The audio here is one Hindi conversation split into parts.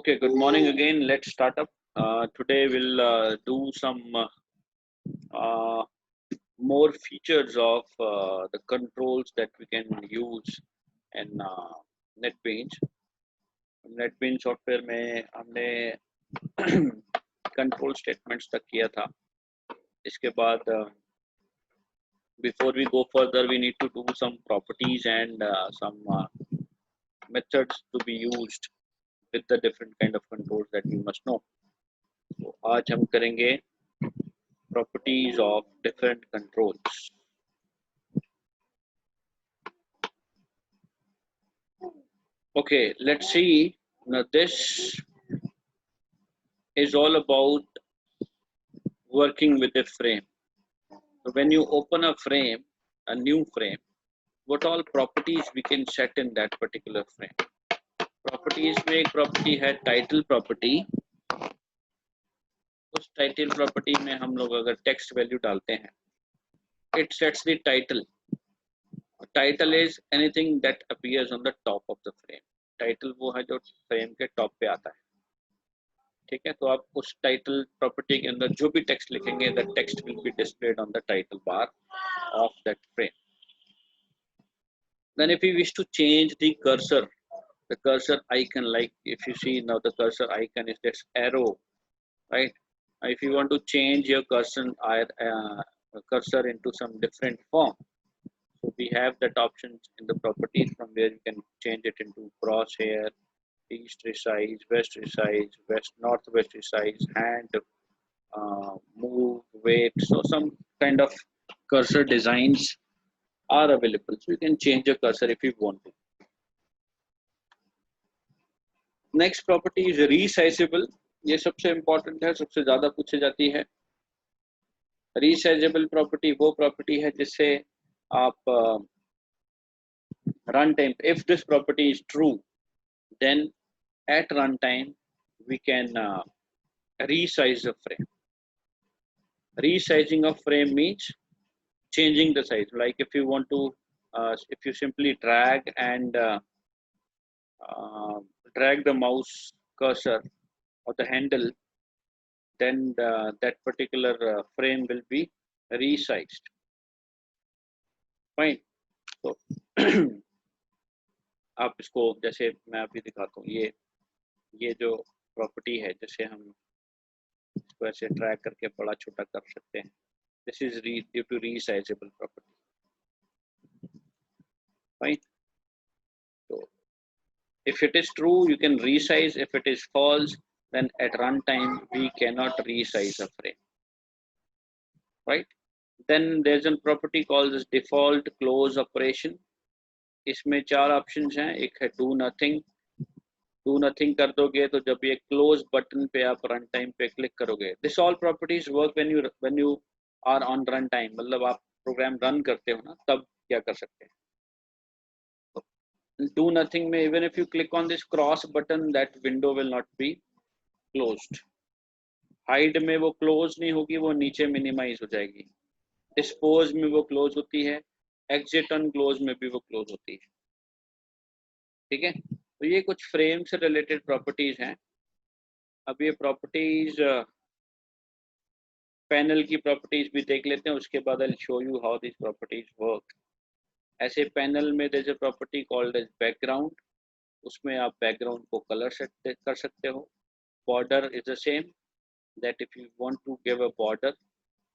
Okay, good morning again. Let's start up. Today we'll do some uh, more features of the controls that we can use in NetBeans. NetBeans software में हमने कंट्रोल स्टेटमेंट्स तक किया था. इसके बाद before we go further, we need to do some properties and some methods to be used with the different kind of controls that you must know. So आज हम करेंगे properties of different controls. Okay, let's see. Now this is all about working with a frame. So when you open a frame, a new frame, what all properties we can set in that particular frame? Properties में एक property है title property. उस title property में हम लोग अगर text value डालते हैं, it sets the title. Title is anything that appears on the top of the frame. Title वो है जो frame के top पे आता है. ठीक है, तो आप उस टाइटल प्रॉपर्टी के अंदर जो भी टेक्स्ट लिखेंगे, the text will be displayed on the title bar of that frame. Then if you wish to change the cursor icon, like if you see now the cursor icon is this arrow, right? If you want to change your cursor into some different form, so we have that option in the properties from where you can change it into crosshair, east resize, west resize, northwest resize, hand, move, wait. So some kind of cursor designs are available. So you can change your cursor if you want to. Next property is resizable. ये सबसे important है, सबसे ज़्यादा पूछी जाती है. Resizable property वो property है जिससे आप runtime, if this property is true, then at runtime we can resize the frame. Resizing of frame means changing the size. Like if you want to, if you simply drag the mouse cursor or the handle, then that particular frame will be resized. Fine. So आप इसको जैसे मैं अभी दिखाता हूँ, ये जो प्रॉपर्टी है, जैसे हम इसको ऐसे ड्रैग करके बड़ा छोटा कर सकते हैं. This is due to resizable property. Fine. So if it is true, you can resize. If it is false, then at runtime we cannot resize a frame. Right? Then there's a property called as default close operation. इसमें चार options हैं. एक है do nothing. Do nothing कर दोगे तो जब ये close button पे आप runtime पे click करोगे. This all properties work when you are on runtime. मतलब आप program run करते हो ना, तब क्या कर सकते हैं? Do nothing में even if you click on this cross button, that window will not be closed. Hide में वो close नहीं होगी, वो नीचे minimize हो जाएगी. Dispose में वो close होती है. Exit on close में भी वो close होती है. ठीक है, तो ये कुछ frame से related properties हैं. अब ये properties panel की properties भी देख लेते हैं, उसके बाद I'll show you how these properties work. ऐसे panel में there's a property called as background. उसमें आप background को color set कर सकते हो. Border is the same, that if you want to give a border,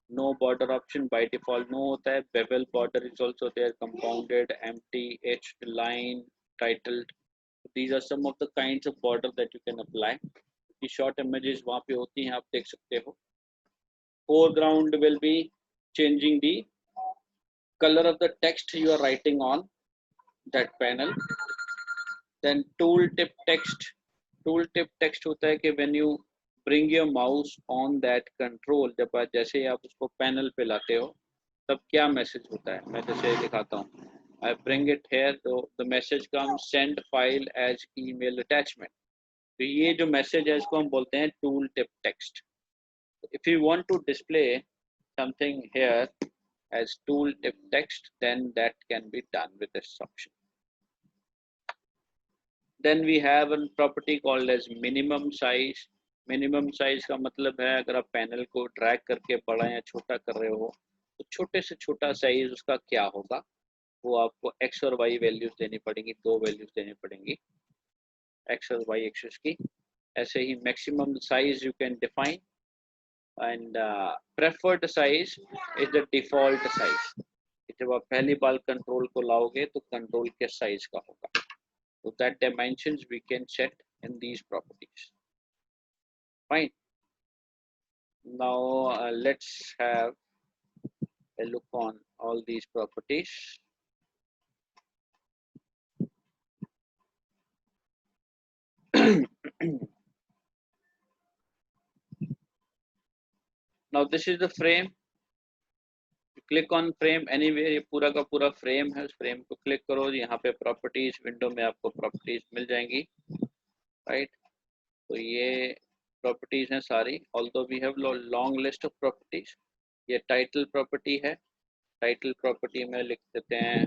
no border option by default no होता है. Bevel border is also there, compounded, empty, etched, line, titled. These are some of the kinds of border that you can apply. The short images वहाँ पे होती हैं, आप देख सकते हो. Foreground will be changing the color of the text you are writing on that panel. Then tooltip text होता है कि when you bring your mouse on that control, जब जैसे आप उसको पैनल पे लाते हो तब क्या मैसेज होता है, मैं जैसे दिखाता हूँ. I bring it here, so the message comes send file as email attachment. तो ये जो मैसेज है इसको हम बोलते हैं tooltip text. If you want to display something here as tooltip text, then that can be done with this option. Then we have a property called as minimum size. Minimum size का मतलब है अगर आप पैनल को ड्रैग करके बड़ा या छोटा कर रहे हो तो छोटे से छोटा साइज उसका क्या होगा, वो आपको एक्स और वाई वैल्यूज देनी पड़ेंगी, दो वैल्यूज देनी पड़ेंगी एक्स और वाई एक्सिस की। ऐसे ही maximum size you can define and preferred size is the default size. जब आप पहली बार कंट्रोल को लाओगे तो कंट्रोल के साइज का होगा, so that dimensions we can set in these properties. Fine. Now let's have a look on all these properties. Now this is the frame. You click on frame anywhere, ये पूरा का पूरा frame है, उस frame को click करो, यहाँ पे properties window में आपको properties मिल जाएंगी, right? तो ये properties हैं सारी, although we have long list of properties. ये title property है, title property में लिख देते हैं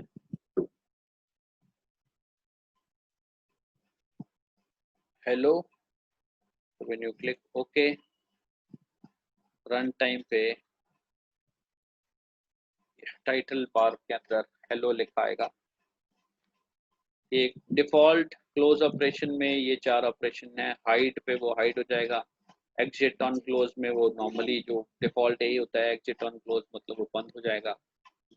hello. So when you click OK, run time पे टाइटल बार के अंदर हेलो लिखा आएगा। एक डिफॉल्ट क्लोज ऑपरेशन में ये चार ऑपरेशन है, हाइड पे वो हाइड हो जाएगा, एग्जिट ऑन क्लोज में वो नॉर्मली जो डिफॉल्ट यही होता है, एग्जिट ऑन क्लोज मतलब वो बंद हो जाएगा।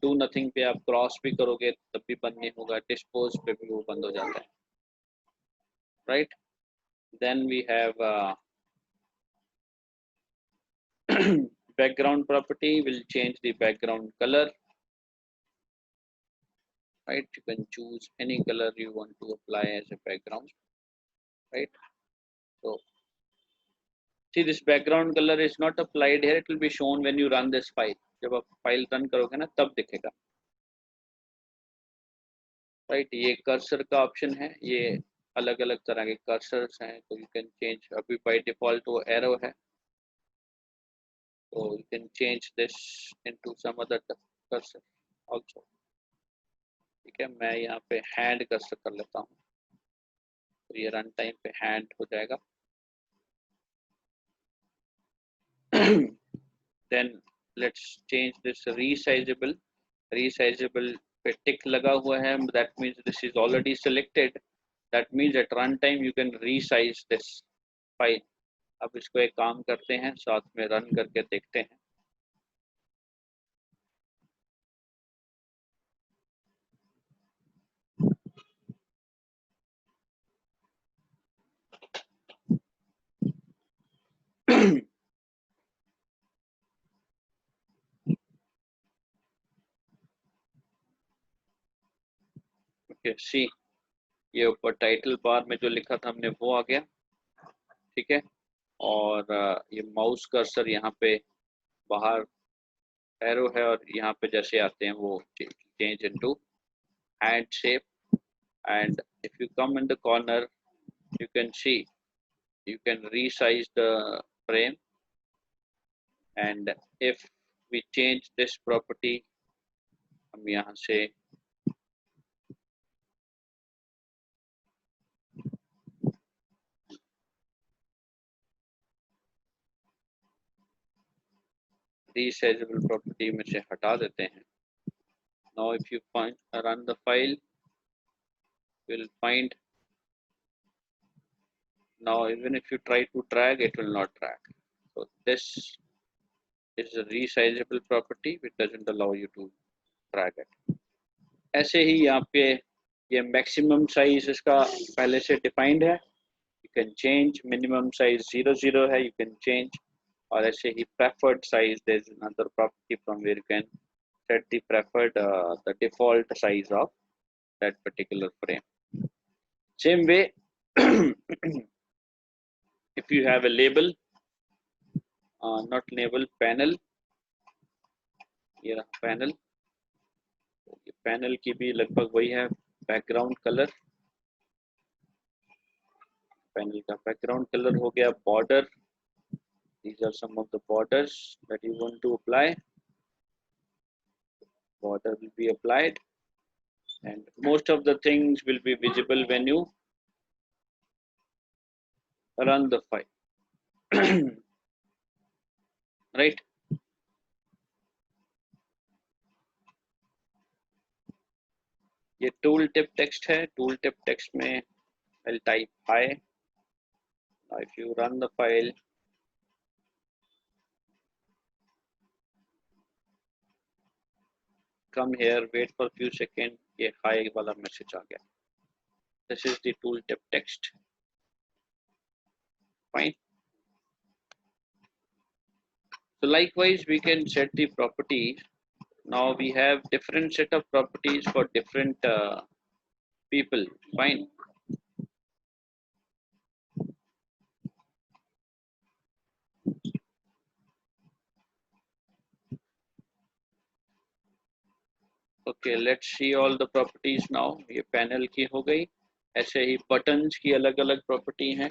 डू नथिंग पे आप क्रॉस भी करोगे तब भी बंद नहीं होगा, डिस्पोज पे भी वो बंद हो जाता है, right. Then we have background property will change the background color, right? You can choose any color you want to apply as a background, right? So see, this background color is not applied here, it will be shown when you run this file. जब आप फाइल रन करोगे ना तब दिखेगा, राइट। ये कर्सर का ऑप्शन है, ये अलग अलग तरह के कर्सर्स हैं, तो यू कैन चेंज। अभी बाय डिफॉल्ट वो एरो है, तो you can change this into some other cursor also, ठीक है। मैं यहाँ पे हैंड कर्सर कर लेता हूँ, तो ये रन टाइम पे हैंड हो जाएगा। Then let's change this resizable. Resizable पे टिक लगा हुआ है, that means this is already selected. That means at run time you can resize this file. अब इसको एक काम करते हैं, साथ में रन करके देखते हैं। okay, see, ये ऊपर टाइटल बार में जो लिखा था हमने वो आ गया, ठीक है। और ये माउस कर्सर यहाँ पे बाहर एरो है, और यहाँ पे जैसे आते हैं वो change into hand shape, and if you come in the corner you can see you can resize the frame, and if we change this property, हम यहाँ से resizable property में से हटा देते हैं। Now if you run the file, you will find now even if you try to drag, it will not drag. So this is a resizable property which doesn't allow you to drag it. ऐसे ही यहाँ पे ये maximum size इसका पहले से defined है, you can change। minimum size 0 है, you can change। और ऐसे ही preferred size, there is another property from where you can set the preferred the default size of that particular frame. Same way, if you have a label, not label, panel, ये रहा panel, पैनल की भी लगभग वही है। बैकग्राउंड कलर, पैनल का बैकग्राउंड कलर हो गया। Border, these are some of the borders that you want to apply. Border will be applied, and most of the things will be visible when you run the file. Right? ये टूल टिप टेक्स्ट है. टूल टिप टेक्स्ट में I'll type hi. Now if you run the file, come here, wait for a few seconds, ये hi वाला message आ गया. This is the tooltip text. Fine. So likewise, we can set the properties. Now we have different set of properties for different people. Fine. Okay, let's see all the properties now. ये panel की हो गई. ऐसे ही buttons की अलग-अलग property हैं.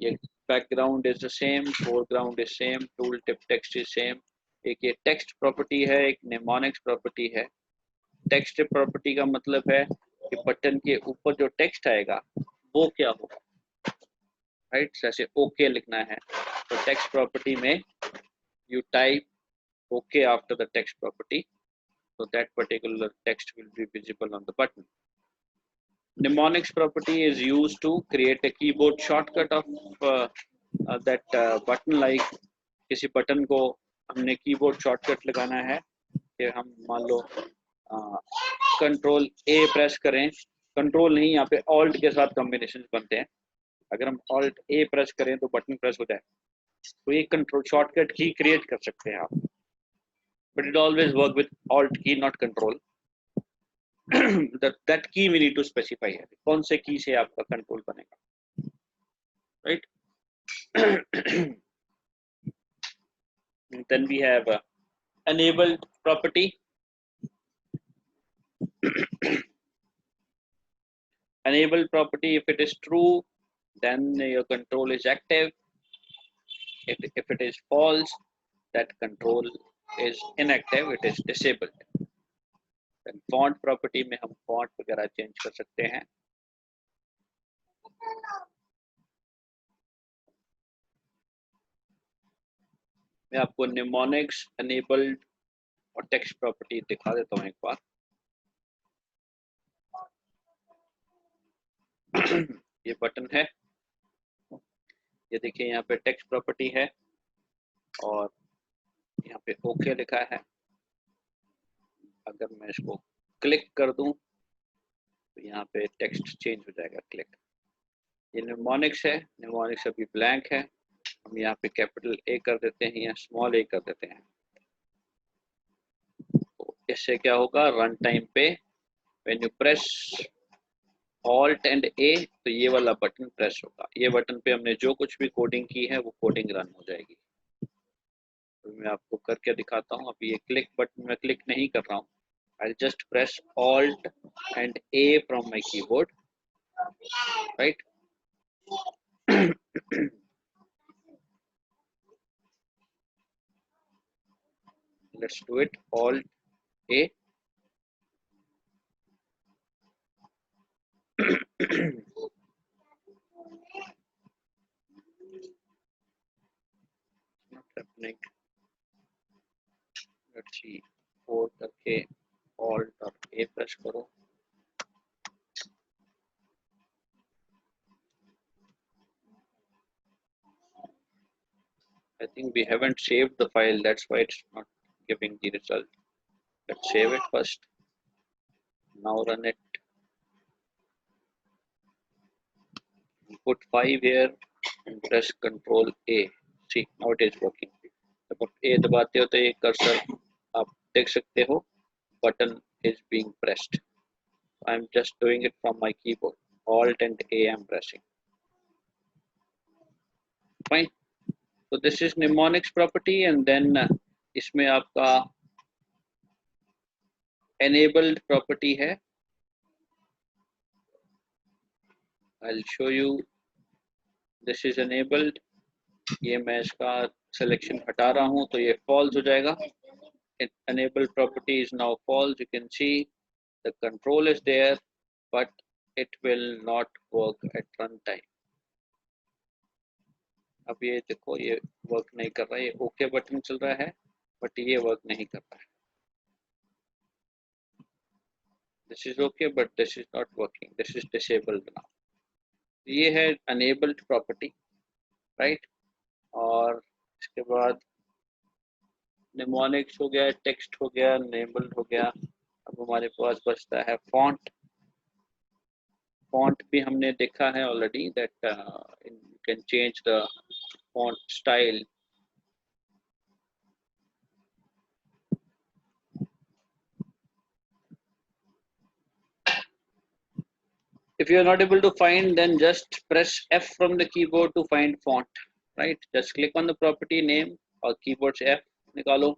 ये background is the same, foreground is same, tooltip text is same. एक ये text property है, एक mnemonics property है. Text property का मतलब है कि बटन के ऊपर जो text आएगा वो क्या होगा, right? जैसे OK लिखना है तो text property में you type OK after the text property, so that particular text will be visible on the button. Mnemonics property is used to create a keyboard shortcut of that button. Like किसी बटन को हमने कीबोर्ड शॉर्टकट लगाना है कि हम मान लो कंट्रोल ए प्रेस करें, कंट्रोल नहीं, यहाँ पे ऑल्ट के साथ कॉम्बिनेशन बनते हैं. अगर हम ऑल्ट ए प्रेस करें तो बटन प्रेस हो जाए, तो ये कंट्रोल शॉर्टकट की क्रिएट कर सकते हैं आप. But it always work with Alt key, not control. that key we need to specify है, कौन से की से आपका कंट्रोल बनेगा, right? Then we have enabled property. Enabled property, if it is true, then your control is active. If it is false, that control is inactive, it is disabled. Then font property में हम font वगैरह change कर सकते हैं. मैं आपको mnemonics, enabled और text property दिखा देता हूँ एक बार. ये बटन है, ये देखिए यहाँ पे टेक्स्ट प्रॉपर्टी है और यहाँ पे ओके लिखा है. अगर मैं इसको क्लिक कर दूं तो यहाँ पे टेक्स्ट चेंज हो जाएगा. क्लिक. ये निमोनिक्स है, निमोनिक्स अभी ब्लैंक है, हम यहाँ पे कैपिटल ए कर देते हैं या स्मॉल ए कर देते हैं. तो इससे क्या होगा, रन टाइम पे when you press Alt and A तो ये वाला बटन प्रेस होगा. ये बटन पे हमने जो कुछ भी कोडिंग की है वो कोडिंग रन हो जाएगी. तो मैं आपको करके दिखाता हूँ. अभी ये क्लिक बटन मैं क्लिक नहीं कर रहा हूँ. I'll just press Alt and A from my keyboard, right? Let's do it. Alt A. Not happening. Let's see. Alt करके Alt और A press करो. I think we haven't saved the file. That's why it's not giving the result. Let's save it first. Now run it. Put 5 here and press Control A. See, now it is working. जब आप A दबाते हो तो ये कर्सर आप देख सकते हो, button is being pressed. I'm just doing it from my keyboard. Alt and A I'm pressing. Fine. So this is mnemonics property, and then इसमें आपका enabled property है. I'll show you. This is enabled. ये मैं इसका selection हटा रहा हूँ तो ये false हो जाएगा. Enabled property is now false. You can see the control is there, but it will not work at runtime. अब ये देखो ये वर्क नहीं कर रहा है, ये ओके बटन चल रहा है बट ये वर्क नहीं कर रहा है। This is okay but this is not working, this is disabled now. ये है अनेबल्ड प्रॉपर्टी, राइट। और इसके बाद निमोनिक्स हो गया, टेक्स्ट हो गया, अनेबल्ड हो गया। अब हमारे पास बचता है फॉन्ट। फॉन्ट भी हमने देखा है already that you can change the font style. If you are not able to find, then just press F from the keyboard to find font, right? Just click on the property name और keyboard से F निकालो,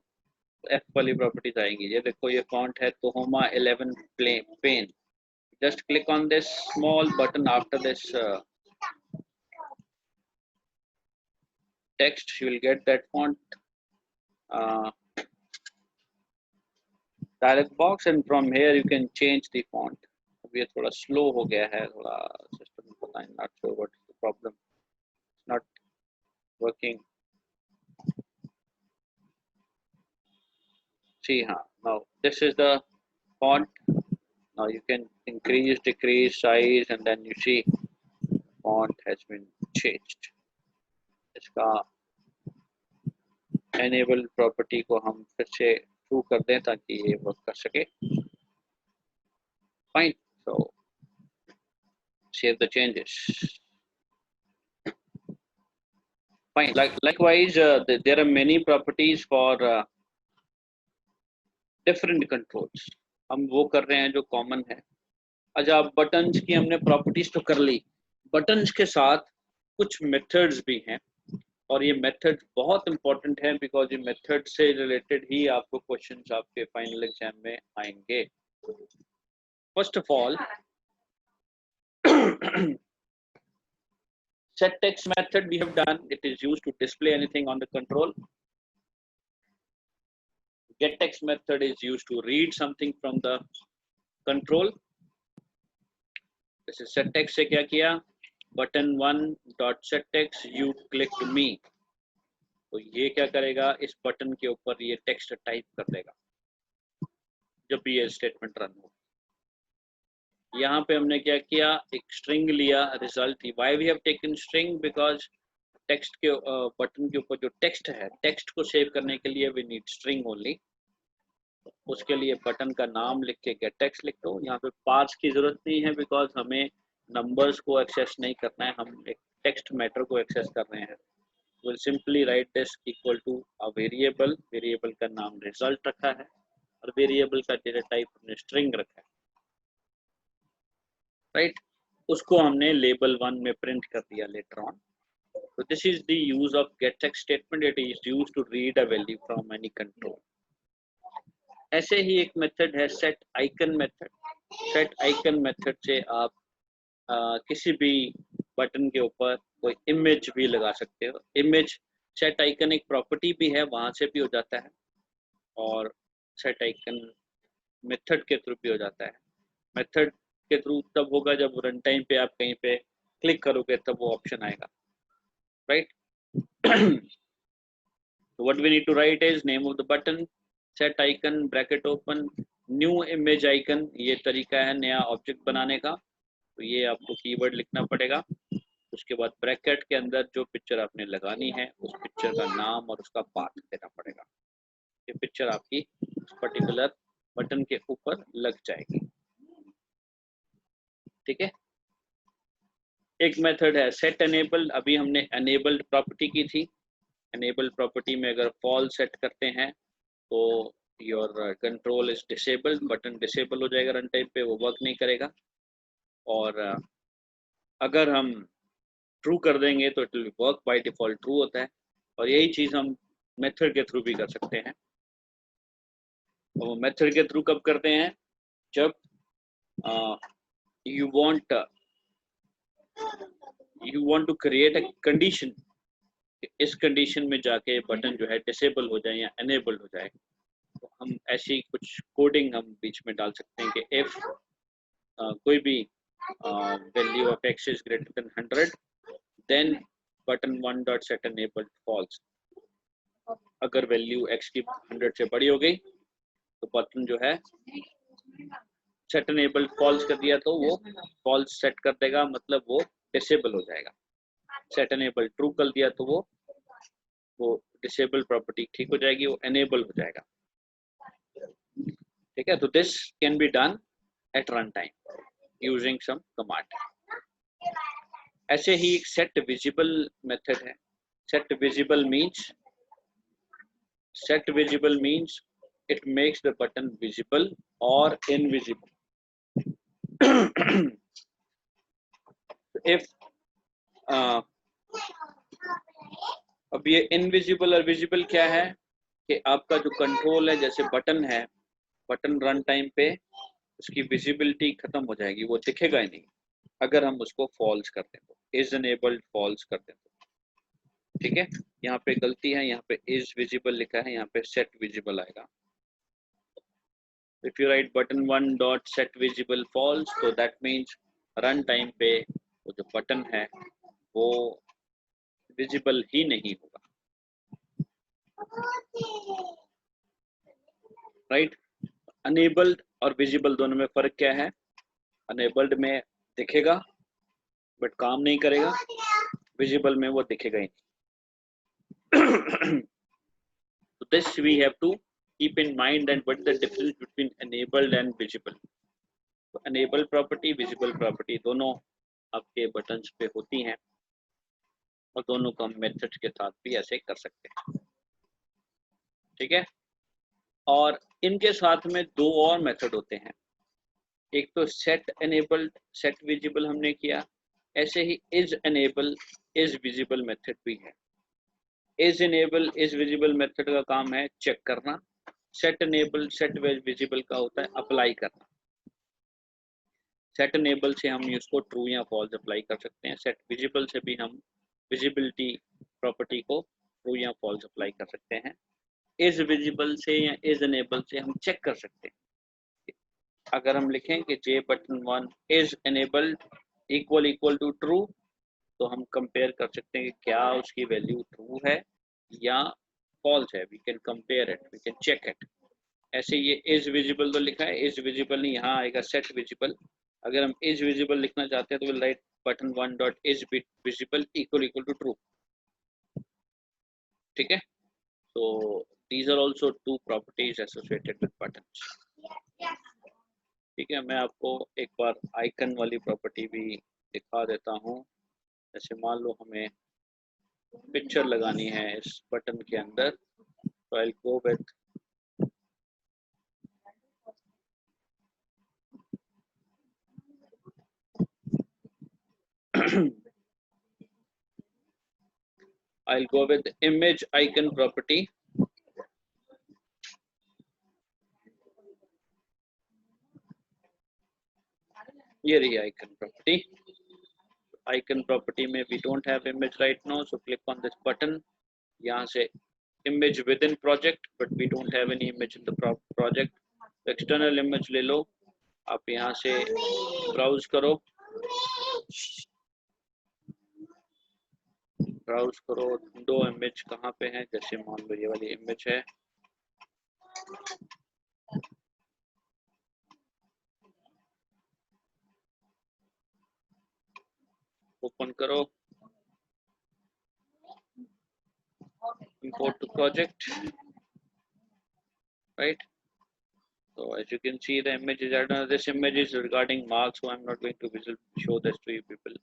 F वाली properties आएंगी। ये देखो ये font है Tahoma 11 Paine। Just click on this small button after this text, you will get that font dialog box, and from here you can change the font. अब ये थोड़ा slow हो गया है, थोड़ा system पता नहीं, not sure what is the problem, it's not working. See, now this is the font. Now you can increase, decrease size, and then you see font has been changed. इसका enable property को हम फिर से true कर दें ताकि ये work कर सके। Fine. So save the changes. Fine. Likewise, there are many properties for different controls. हम वो कर रहे हैं जो common है। अच्छा, buttons की हमने properties तो कर ली, buttons के साथ कुछ methods भी हैं और ये मेथड बहुत इंपॉर्टेंट है बिकॉज ये मेथड से रिलेटेड ही आपको क्वेश्चंस आपके फाइनल एग्जाम में आएंगे। First of all, set text method we have done, it is used to display anything on the control. Get text method is used to read something from the control. जैसे set text से क्या किया, button 1 dot set text you clicked me, तो ये क्या करेगा, इस बटन के ऊपर ये टेक्स्ट टाइप कर देगा जब भी ये स्टेटमेंट रन हो। यहाँ पे हमने क्या किया, एक स्ट्रिंग लिया, result. Why we have taken string, because text के बटन के ऊपर जो टेक्स्ट है, टेक्स्ट को सेव करने के लिए वी नीड स्ट्रिंग ओनली। उसके लिए बटन का नाम लिख के गेट टेक्स्ट लिख दो। यहाँ पे पार्स की जरूरत नहीं है बिकॉज हमें नंबर्स को एक्सेस नहीं करना है, हम एक टेक्स्ट मैटर को एक्सेस कर रहे हैं। Will simply write this equal to a variable, variable का नाम रिजल्ट रखा है और वेरिएबल का डेटा टाइप हमने स्ट्रिंग रखा है, राइट। उसको हमने लेबल 1 में प्रिंट कर दिया later on. So this is the use of getText statement. It is used to read a value from any control. ऐसे ही एक मेथड है set icon method. set icon method से आप किसी भी बटन के ऊपर कोई इमेज भी लगा सकते हो। इमेज set icon एक प्रॉपर्टी भी है, वहां से भी हो जाता है और set icon मेथड के थ्रू भी हो जाता है। मेथड के थ्रू तब होगा जब रन टाइम पे आप कहीं पे क्लिक करोगे तब वो ऑप्शन आएगा, right? So what we need to write is name of the button, set icon, bracket open, new image icon। ये तरीका है नया ऑब्जेक्ट बनाने का, तो ये आपको कीवर्ड लिखना पड़ेगा। उसके बाद ब्रैकेट के अंदर जो पिक्चर आपने लगानी है उस पिक्चर का नाम और उसका पाथ देना पड़ेगा। ये पिक्चर आपकी उस पर्टिकुलर बटन के ऊपर लग जाएगी, ठीक है। एक मेथड है सेट एनेबल। अभी हमने एनेबल्ड प्रॉपर्टी की थी। एनेबल प्रॉपर्टी में अगर फॉल्स सेट करते हैं तो your control is disabled, button disable हो जाएगा रन टाइम पे, वो वर्क नहीं करेगा। और अगर हम ट्रू कर देंगे तो it will work, by default true होता है। और यही चीज़ हम मेथड के थ्रू भी कर सकते हैं। तो मेथड के थ्रू कब करते हैं, जब you want to create a condition, इस कंडीशन में जाके बटन जो है डिसेबल हो जाए या एनेबल्ड हो जाए, तो हम ऐसी कुछ कोडिंग हम बीच में डाल सकते हैं कि इफ कोई भी value of x is greater than 100 then button 1 dot set enabled false, अगर वैल्यू x की 100 से बड़ी हो गई तो बटन जो है सेट enabled false कर दिया तो वो false सेट कर देगा, मतलब वो डिसेबल हो जाएगा। सेट enabled ट्रू कर दिया तो वो डिसेबल प्रॉपर्टी ठीक हो जाएगी, वो एनेबल हो जाएगा। ठीक है, तो this can be done at run time using some command. ऐसे ही एक सेट विजिबल मेथड है। Set visible means it makes the button visible or invisible. if अब ये इनविजिबल और विजिबल क्या है कि आपका जो कंट्रोल है, जैसे बटन है, बटन रन टाइम पे उसकी विजिबिलिटी खत्म हो जाएगी, वो दिखेगा ही नहीं अगर हम उसको फॉल्स कर दें तो, इज एनेबल्ड फॉल्स कर दें तो। ठीक है, यहाँ पे गलती है, यहाँ पे इज विजिबल लिखा है, यहाँ पे सेट विजिबल आएगा। If you write button 1 dot set visible false, तो that means run time पे वो जो बटन है वो विजिबल ही नहीं होगा। राइट, अनेबल्ड और विजिबल दोनों में फर्क क्या है? अनेबल्ड में दिखेगा बट काम नहीं करेगा, विजिबल में वो दिखेगा ही नहीं। So this we have to keep in mind that what is the difference between enabled and visible. तो enabled property, visible property दोनों आपके बटन्स पे होती हैं और दोनों को हम मेथड्स के साथ भी ऐसे कर सकते हैं। ठीक है, और इनके साथ में दो और मेथड होते हैं, एक तो सेट enabled, सेट विजिबल हमने किया, ऐसे he is enable, is visible method भी है। Is enable, is visible method का काम है चेक करना, सेट एनेबल, सेट विजिबल का होता है अप्लाई करना। सेट एनेबल से हम इसको ट्रू या फॉल्स अप्लाई कर सकते हैं, सेट विजिबल से भी हम विजिबिलिटी प्रॉपर्टी को ट्रू या फॉल्स अप्लाई कर सकते हैं। इज विजिबल से या इज एनेबल से हम चेक कर सकते हैं। अगर हम लिखें कि J button 1 is enabled equal to true, तो हम कंपेयर कर सकते हैं कि क्या उसकी वैल्यू ट्रू है या फॉल्स है। We can compare it, we can check it. ऐसे ये इज विजिबल तो लिखा है, इज विजिबल नहीं, यहाँ आएगा सेट विजिबल। अगर हम इज विजिबल लिखना चाहते हैं तो will write button 1 dot is visible equal to true. ठीक है, so these are also two properties associated with buttons. ठीक है, मैं आपको एक बार आइकन वाली प्रॉपर्टी भी दिखा देता हूँ। जैसे मान लो हमें पिक्चर लगानी है इस बटन के अंदर, तो I'll go with I'll go with image icon property. ये रही icon property. Icon property में we don't have image right now, so click on this button. यहाँ से image within project, but we don't have any image in the project. External image ले लो, आप यहाँ से browse करो, दो इमेज कहाँ पे हैं, जैसे मान लो ये वाली इमेज है, ओपन करो, import to project, right? So as you can see, the image is added. This image is regarding marks, so I'm not going to show this to you people.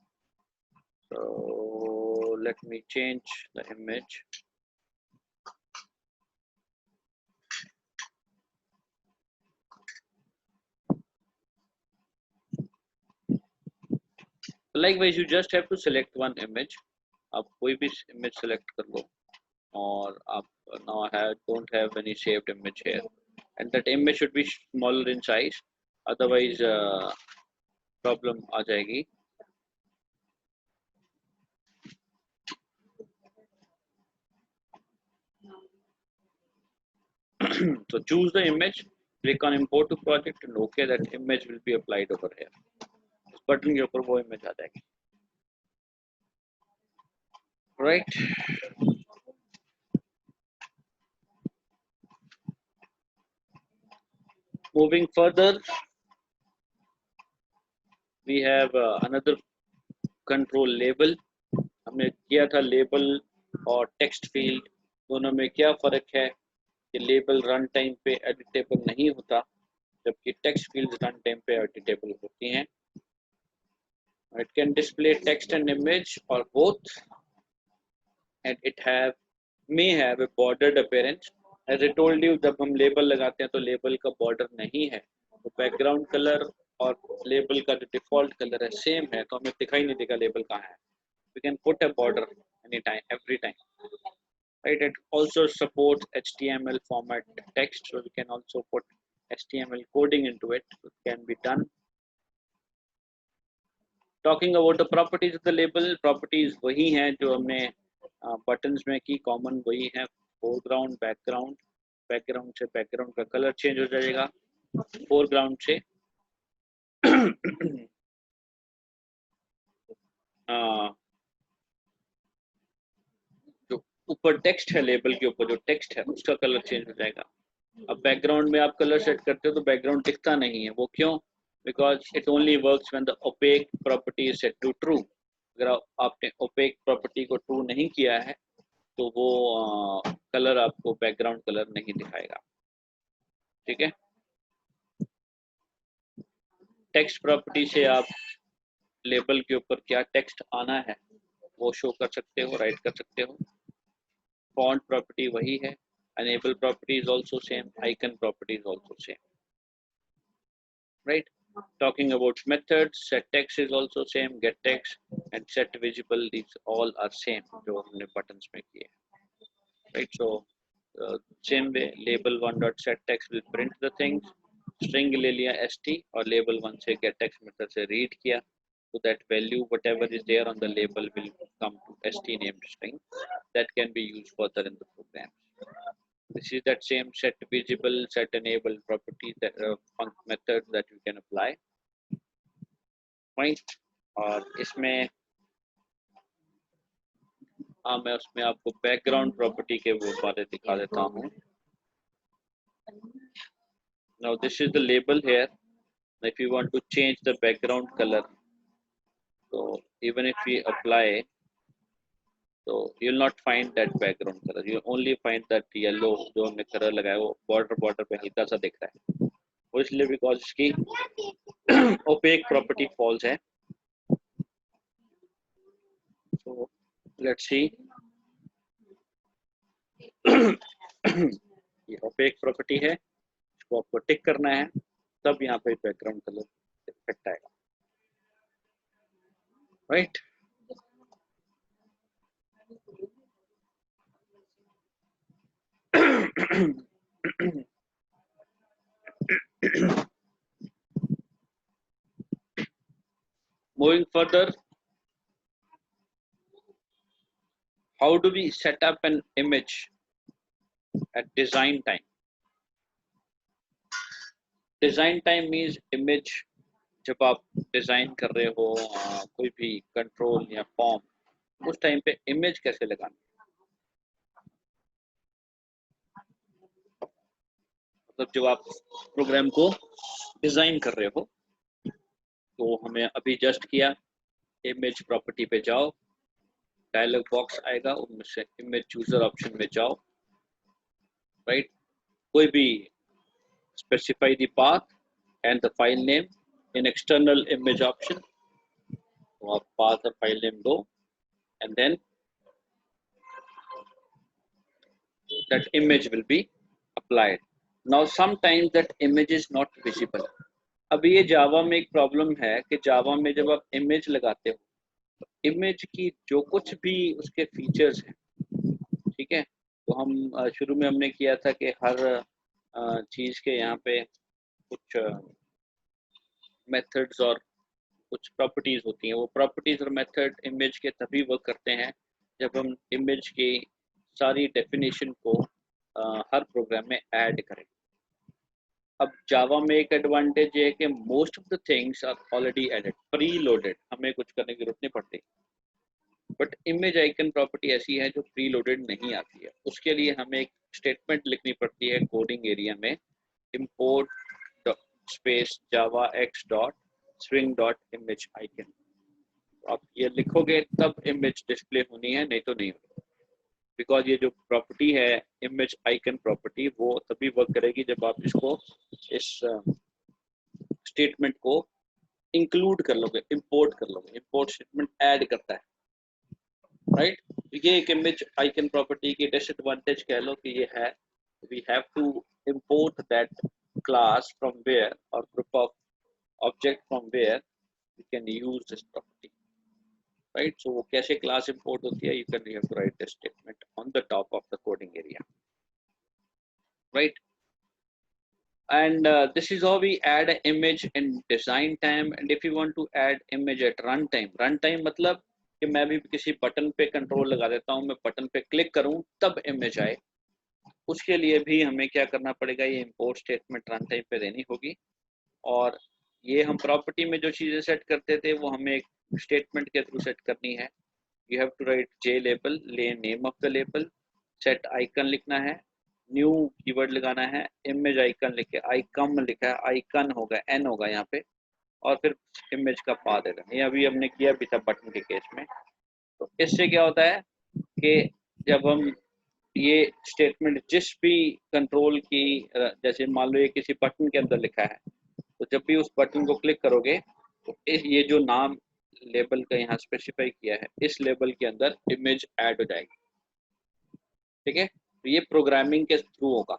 So let me change the image. Likewise, you just have to select one image. आप कोई भी image select कर लो, और आप now don't have any saved image here, and that image should be smaller in size, otherwise problem आ जाएगी। So choose the image, click on import to project, and okay, that image will be applied over here. इस बटन के ऊपर वो image आ जाएगी। right? Moving further, we have another control label. हमने किया था लेबल और टेक्स्ट फील्ड दोनों में क्या फ़र्क है कि लेबल रन टाइम पे एडिटेबल नहीं होता जबकि टेक्स्ट फील्ड रन टाइम पे एडिटेबल होती हैं. It can display text and image or both, and it may have a bordered appearance. As I told you, जब हम लेबल लगाते हैं तो लेबल का बॉर्डर नहीं है, तो बैकग्राउंड कलर और लेबल का जो डिफॉल्ट कलर है सेम है, तो हमें दिखाई नहीं देगा लेबल कहाँ है. We can put a border anytime, every time. Right? It also supports HTML format text, so we can also put HTML coding into it. It can be done. Talking about the properties of the label, properties वही हैं जो हमने बटन्स में की, कॉमन वही है. फोरग्राउंड, बैकग्राउंड, बैकग्राउंड से बैकग्राउंड का कलर चेंज हो जाएगा, फोरग्राउंड से जो ऊपर टेक्स्ट है, लेबल के ऊपर जो टेक्स्ट है उसका कलर चेंज हो जाएगा. अब बैकग्राउंड में आप कलर सेट करते हो तो बैकग्राउंड दिखता नहीं है, वो क्यों? Because it only works when the opaque property is set to true. अगर आपने ओपेक प्रॉपर्टी को ट्रू नहीं किया है तो वो कलर आपको बैकग्राउंड कलर नहीं दिखाएगा. ठीक है. टेक्स्ट प्रॉपर्टी से आप लेबल के ऊपर क्या टेक्स्ट आना है वो शो कर सकते हो, राइट कर सकते हो. फॉन्ट प्रॉपर्टी वही है. enable property is also same. icon property is also same. Right? Talking about methods, set text is also same. Get text and set visible, these all are same जो हमने buttons में किए. Right? So same way, label one dot set text will print the things. String ले लिया st और label one से get text method से read किया, so that value whatever is there on the label will come to st named string that can be used further in the program. This is that same set visible, set enable property that method that you can apply. Right? और इसमें मैं उसमें आपको बैकग्राउंड प्रॉपर्टी के वो बारे दिखा देता हूँ. Now this is the label here. If you want to change the background color, so even if we apply, so you'll not find that background color. You only find that yellow जो हमने कलर लगाया वो border पे हल्का सा दिख रहा है. वो इसलिए because इसकी opaque property false है. So let's see. ये opaque property है, इसको आपको टिक करना है, तब यहाँ पे बैकग्राउंड कलर इफेक्ट आएगा. Right? Moving further, how do we set up an image at design time? Design time means image जब आप डिजाइन कर रहे हो कोई भी कंट्रोल या फॉर्म, उस टाइम पे इमेज कैसे लगानी. मतलब जब आप प्रोग्राम को डिजाइन कर रहे हो तो हमें अभी जस्ट किया, इमेज प्रॉपर्टी पे जाओ, डायलॉग बॉक्स आएगा, उनमें से इमेज चूजर ऑप्शन में जाओ. राइट? कोई भी specify the path and the file name in external image option. So path or file name go, and then that image will be applied. Now sometimes that image is not visible. अब ये जावा में एक प्रॉब्लम है कि जावा में जब आप इमेज लगाते हो तो इमेज की जो कुछ भी उसके फीचर्स हैं, ठीक है, तो हम शुरू में हमने किया था कि हर चीज के यहाँ पे कुछ मेथड्स और कुछ प्रॉपर्टीज होती हैं. वो प्रॉपर्टीज और मेथड इमेज के तभी वर्क करते हैं जब हम इमेज की सारी डेफिनेशन को हर प्रोग्राम में ऐड करें. अब जावा में एक एडवांटेज है कि most of the things are already added, pre loaded, हमें कुछ करने की जरूरत नहीं पड़ती. बट इमेज आइकन प्रॉपर्टी ऐसी है जो प्री लोडेड नहीं आती है, उसके लिए हमें एक स्टेटमेंट लिखनी पड़ती है कोडिंग एरिया में, import स्पेस जावा x dot swing dot image icon. आप ये लिखोगे तब इमेज डिस्प्ले होनी है, नहीं तो नहीं होगी, बिकॉज ये जो प्रॉपर्टी है इमेज आइकन प्रॉपर्टी वो तभी वर्क करेगी जब आप इसको इस स्टेटमेंट को इंक्लूड कर लोगे, इंपोर्ट कर लोगे। इंपोर्ट स्टेटमेंट ऐड करता है, राइट। ये एक इमेज आइकन प्रॉपर्टी की डिसएडवांटेज कह लो कि ये है, we have to import that class from where और group of object from where we can use this property, right. So वो कैसे क्लास इंपोर्ट होती है, you have to write this statement on the top of the coding area, right. And this is how we add an image in design time. And if you want to add image at runtime मतलब कि मैं भी किसी बटन पे कंट्रोल लगा देता हूँ, मैं बटन पे क्लिक करूँ तब इमेज आए, उसके लिए भी हमें क्या करना पड़ेगा, ये इंपोर्ट स्टेटमेंट रन टाइम पे देनी होगी। और ये हम प्रॉपर्टी में जो चीज़ें सेट करते थे वो हमें एक स्टेटमेंट के थ्रू सेट करनी है। You have to write J label, ले name of the label, set icon लिखना है, न्यू कीवर्ड लगाना है, इमेज आइकन लिखे, आइकम लिखा है, आइकन होगा, एन होगा यहाँ पे, और फिर इमेज का पा दे देना। ये अभी हमने किया भी था बटन के केस में। तो इससे क्या होता है कि जब हम ये स्टेटमेंट जिस भी कंट्रोल की, जैसे मान लो ये किसी बटन के अंदर लिखा है, तो जब भी उस बटन को क्लिक करोगे तो ये जो नाम लेबल का यहाँ स्पेसिफाई किया है इस लेबल के अंदर इमेज ऐड हो जाएगी, ठीक है। तो ये प्रोग्रामिंग के थ्रू होगा,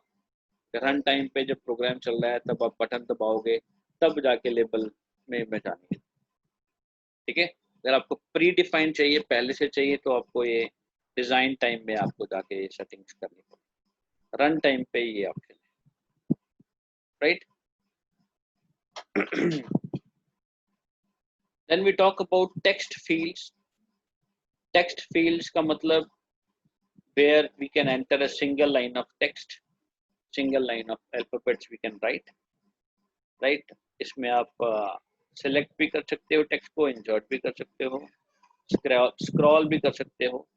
रन टाइम पे जब प्रोग्राम चल रहा है तब आप बटन दबाओगे तब जाके लेबल में इमेज आनी है, ठीक है। अगर आपको प्री डिफाइन चाहिए, पहले से चाहिए, तो आपको ये डिजाइन टाइम में आपको जाके ये सेटिंग्स करनी पड़ेगी, रन टाइम पे ये ऑप्शन है, right. Then we talk about text fields. Text fields का मतलब where we can enter a single line of text, single line of alphabets we can write, right? इसमें आप select भी कर सकते हो text को, insert भी कर सकते हो, scroll भी कर सकते हो।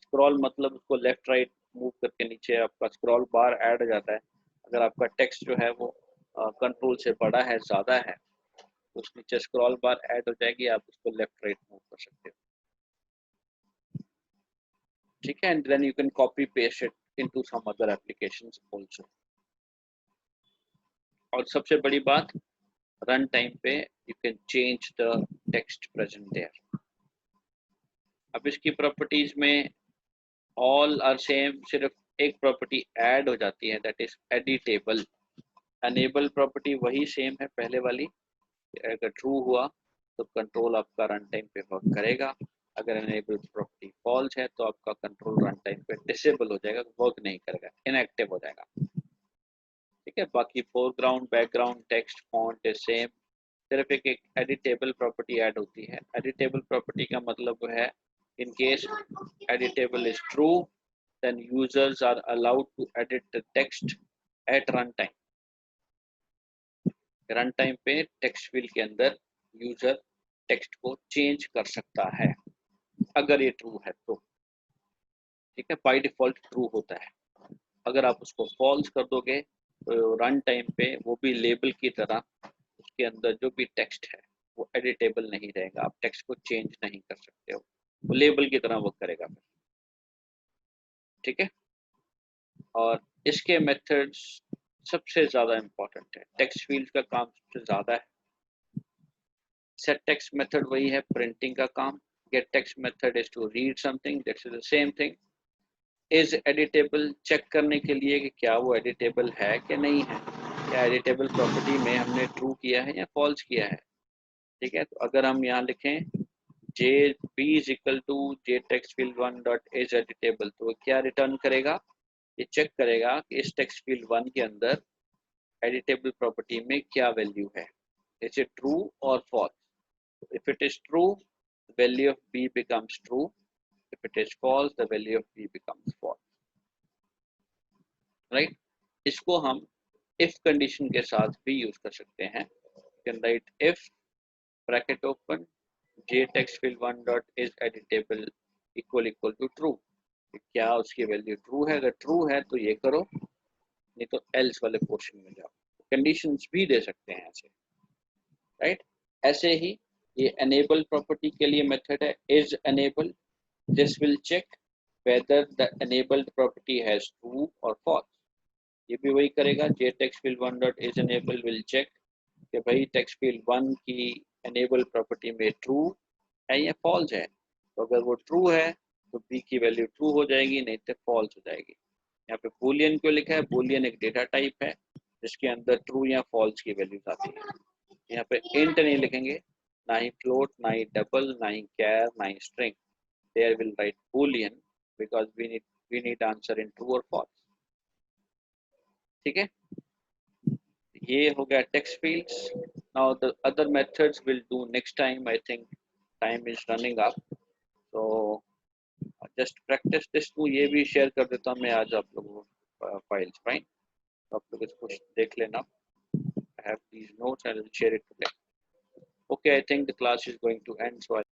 scroll मतलब उसको left right मूव करके नीचे आपका scroll bar ऐड हो जाता है। अगर आपका text जो है वो कंट्रोल से बड़ा है, ज़्यादा है, तो उस नीचे scroll bar ऐड हो जाएगी, आप उसको left right मूव कर सकते हो, ठीक है। And then you can copy paste it into some other applications also. और सबसे बड़ी बात, रन टाइम पे you can change the text present there. अब इसकी प्रॉपर्टीज में all are same, सिर्फ एक प्रॉपर्टी ऐड हो जाती है, that is editable. enable property वही सेम है पहले वाली, अगर ट्रू हुआ तो कंट्रोल आपका रन टाइम पे वर्क करेगा, अगर enable प्रॉपर्टी फॉल्स है तो आपका कंट्रोल रन टाइम पे डिसेबल हो जाएगा, वर्क नहीं करेगा, इनएक्टिव हो जाएगा, ठीक है। बाकी foreground, background, text, font is same, सिर्फ एक एडिटेबल प्रॉपर्टी ऐड होती है। एडिटेबल प्रॉपर्टी का मतलब है in case editable is true then users are allowed to edit the text at run time. Run time पे टेक्स्ट फील्ड के अंदर यूजर टेक्स्ट को चेंज कर सकता है अगर ये ट्रू है तो, ठीक है। बाय डिफॉल्ट ट्रू होता है। अगर आप उसको फॉल्स कर दोगे तो रन टाइम पे वो भी लेबल की तरह उसके अंदर जो भी टेक्स्ट है वो एडिटेबल नहीं रहेगा, आप टेक्स्ट को चेंज नहीं कर सकते हो, वो लेबल की तरह वर्क करेगा, ठीक है। और इसके मेथड्स सबसे ज़्यादा इम्पोर्टेंट है, टेक्स्ट फील्ड का काम सबसे ज़्यादा है। सेट टेक्स्ट मेथड वही है प्रिंटिंग का काम, get text method is to read something, that's the same thing. Is editable check करने के लिए कि क्या वो एडिटेबल है कि नहीं है, क्या एडिटेबल प्रॉपर्टी में हमने ट्रू किया है या फॉल्स किया है, ठीक है। तो अगर हम यहाँ लिखें J B is equal to J text field one dot is editable, तो क्या रिटर्न करेगा, ये चेक करेगा कि इस टेक्स्ट फील्ड वन के अंदर एडिटेबल प्रॉपर्टी में क्या वैल्यू है, इज इट ट्रू और false. If it is true the value of b becomes true, if it is false the value of b becomes false, right। इसको हम if कंडीशन के साथ भी यूज कर सकते हैं, you can write if bracket open j text field 1 dot is editable equal to true, क्या उसकी वैल्यू ट्रू है? अगर ट्रू है तो ये करो, नहीं तो एल्स वाले पोर्शन में जाओ। कंडीशंस भी दे सकते हैं ऐसे, राइट? ऐसे ही ये enable प्रॉपर्टी के लिए मेथड है is enable, this will check whether the enabled property has true or false। ये भी वही करेगा, j text field 1 dot is enable will check कि भाई text field 1 की enable प्रॉपर्टी में true है या false है। तो अगर वो true है तो b की वैल्यू true हो जाएगी, नहीं तो false हो जाएगी। यहाँ पे boolean क्यों लिखा है? boolean एक डेटा टाइप है जिसके अंदर true या false की वैल्यूज आती है। यहाँ पे int नहीं लिखेंगे, ना ही float, ना ही double, ना ही char, ना ही string। There will write boolean because we need answer in true or false। ठीक है, ये हो गया text fields। Now the other methods will do next time। I think time is running up, so just practice this too। ये भी शेयर कर देता हूँ मैं आज आप लोगों को फाइल्स, फाइन? आप लोग इसको देख लेना। I have these notes and I will share it today। Okay, I think the class is going to end, so